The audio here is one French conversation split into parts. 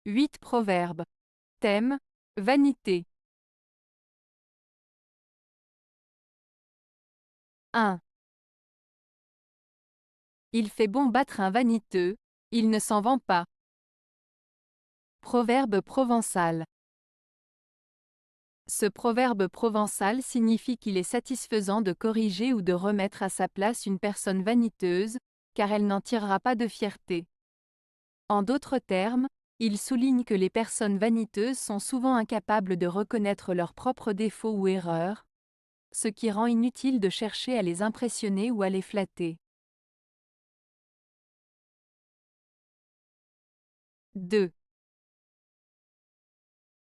8 proverbes. Thème, vanité. 1. Il fait bon battre un vaniteux, il ne s'en vend pas. Proverbe provençal. Ce proverbe provençal signifie qu'il est satisfaisant de corriger ou de remettre à sa place une personne vaniteuse, car elle n'en tirera pas de fierté. En d'autres termes, il souligne que les personnes vaniteuses sont souvent incapables de reconnaître leurs propres défauts ou erreurs, ce qui rend inutile de chercher à les impressionner ou à les flatter. 2.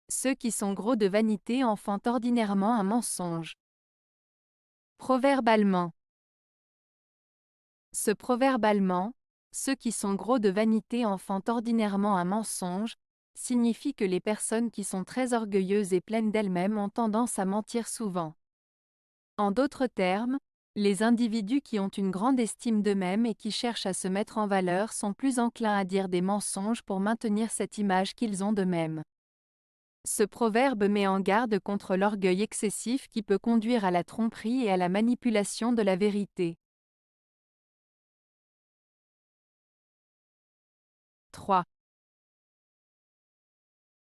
Ceux qui sont gros de vanité enfantent ordinairement un mensonge. Proverbe allemand. Ce proverbe allemand, ceux qui sont gros de vanité enfantent ordinairement un mensonge, signifie que les personnes qui sont très orgueilleuses et pleines d'elles-mêmes ont tendance à mentir souvent. En d'autres termes, les individus qui ont une grande estime d'eux-mêmes et qui cherchent à se mettre en valeur sont plus enclins à dire des mensonges pour maintenir cette image qu'ils ont d'eux-mêmes. Ce proverbe met en garde contre l'orgueil excessif qui peut conduire à la tromperie et à la manipulation de la vérité. 3.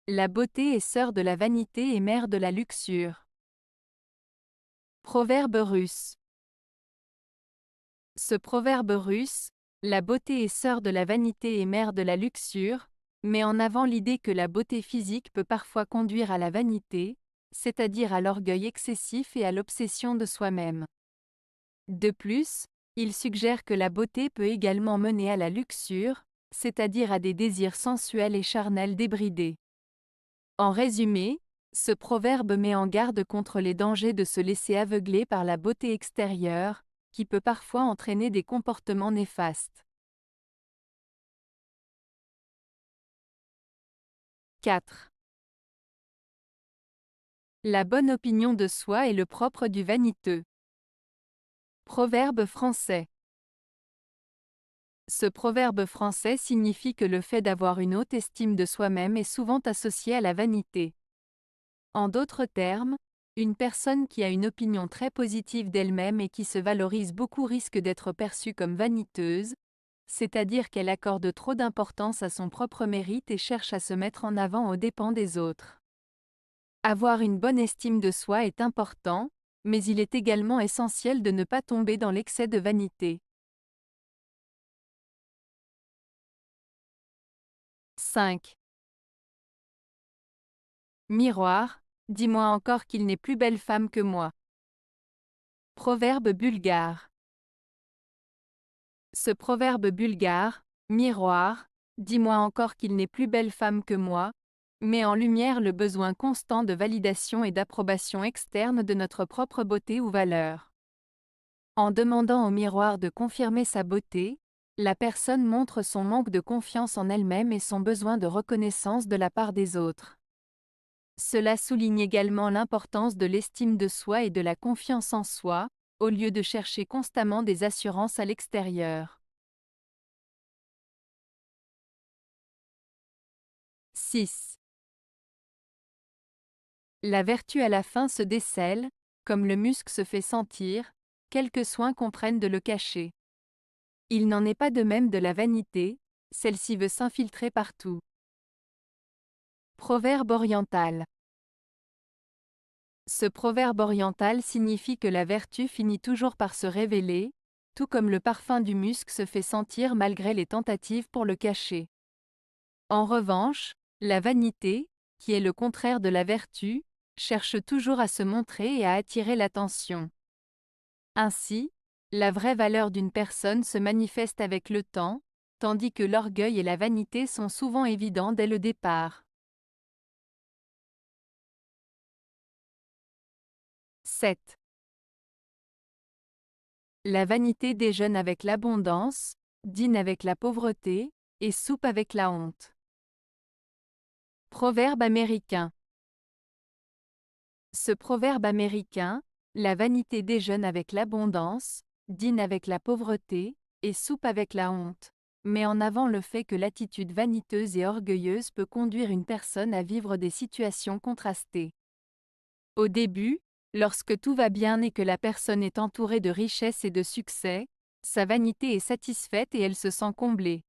La beauté est sœur de la vanité et mère de la luxure. Proverbe russe. Ce proverbe russe, la beauté est sœur de la vanité et mère de la luxure, met en avant l'idée que la beauté physique peut parfois conduire à la vanité, c'est-à-dire à l'orgueil excessif et à l'obsession de soi-même. De plus, il suggère que la beauté peut également mener à la luxure, c'est-à-dire à des désirs sensuels et charnels débridés. En résumé, ce proverbe met en garde contre les dangers de se laisser aveugler par la beauté extérieure, qui peut parfois entraîner des comportements néfastes. 4. La bonne opinion de soi est le propre du vaniteux. Proverbe français. Ce proverbe français signifie que le fait d'avoir une haute estime de soi-même est souvent associé à la vanité. En d'autres termes, une personne qui a une opinion très positive d'elle-même et qui se valorise beaucoup risque d'être perçue comme vaniteuse, c'est-à-dire qu'elle accorde trop d'importance à son propre mérite et cherche à se mettre en avant aux dépens des autres. Avoir une bonne estime de soi est important, mais il est également essentiel de ne pas tomber dans l'excès de vanité. 5. Miroir, dis-moi encore qu'il n'est plus belle femme que moi. Proverbe bulgare. Ce proverbe bulgare, miroir, dis-moi encore qu'il n'est plus belle femme que moi, met en lumière le besoin constant de validation et d'approbation externe de notre propre beauté ou valeur. En demandant au miroir de confirmer sa beauté, la personne montre son manque de confiance en elle-même et son besoin de reconnaissance de la part des autres. Cela souligne également l'importance de l'estime de soi et de la confiance en soi, au lieu de chercher constamment des assurances à l'extérieur. 6. La vertu à la fin se décèle, comme le musc se fait sentir, quelques soins qu'on prenne de le cacher. Il n'en est pas de même de la vanité, celle-ci veut s'infiltrer partout. Proverbe oriental. Ce proverbe oriental signifie que la vertu finit toujours par se révéler, tout comme le parfum du musc se fait sentir malgré les tentatives pour le cacher. En revanche, la vanité, qui est le contraire de la vertu, cherche toujours à se montrer et à attirer l'attention. Ainsi, la vraie valeur d'une personne se manifeste avec le temps, tandis que l'orgueil et la vanité sont souvent évidents dès le départ. 7. La vanité déjeune avec l'abondance, dîne avec la pauvreté, et soupe avec la honte. Proverbe américain. Ce proverbe américain, la vanité déjeune avec l'abondance, dîne avec la pauvreté, et soupe avec la honte, met en avant le fait que l'attitude vaniteuse et orgueilleuse peut conduire une personne à vivre des situations contrastées. Au début, lorsque tout va bien et que la personne est entourée de richesses et de succès, sa vanité est satisfaite et elle se sent comblée.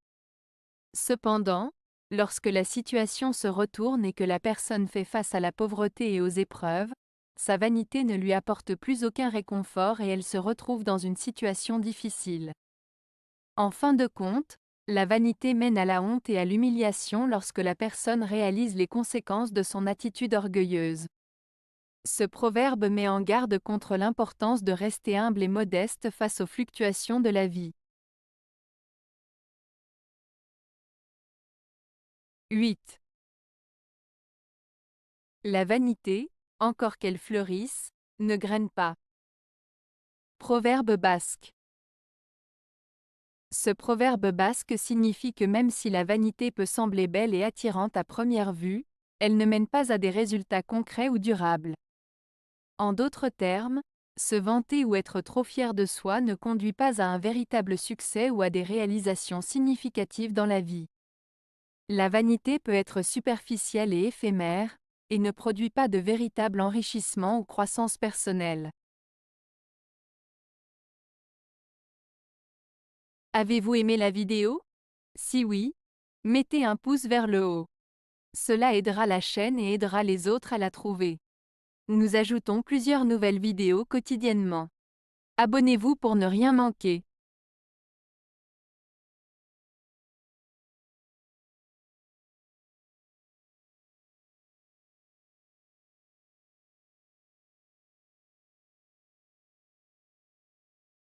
Cependant, lorsque la situation se retourne et que la personne fait face à la pauvreté et aux épreuves, sa vanité ne lui apporte plus aucun réconfort et elle se retrouve dans une situation difficile. En fin de compte, la vanité mène à la honte et à l'humiliation lorsque la personne réalise les conséquences de son attitude orgueilleuse. Ce proverbe met en garde contre l'importance de rester humble et modeste face aux fluctuations de la vie. 8. La vanité, encore qu'elle fleurisse, ne graine pas. Proverbe basque. Ce proverbe basque signifie que même si la vanité peut sembler belle et attirante à première vue, elle ne mène pas à des résultats concrets ou durables. En d'autres termes, se vanter ou être trop fier de soi ne conduit pas à un véritable succès ou à des réalisations significatives dans la vie. La vanité peut être superficielle et éphémère, et ne produit pas de véritable enrichissement ou croissance personnelle. Avez-vous aimé la vidéo? Si oui, mettez un pouce vers le haut. Cela aidera la chaîne et aidera les autres à la trouver. Nous ajoutons plusieurs nouvelles vidéos quotidiennement. Abonnez-vous pour ne rien manquer.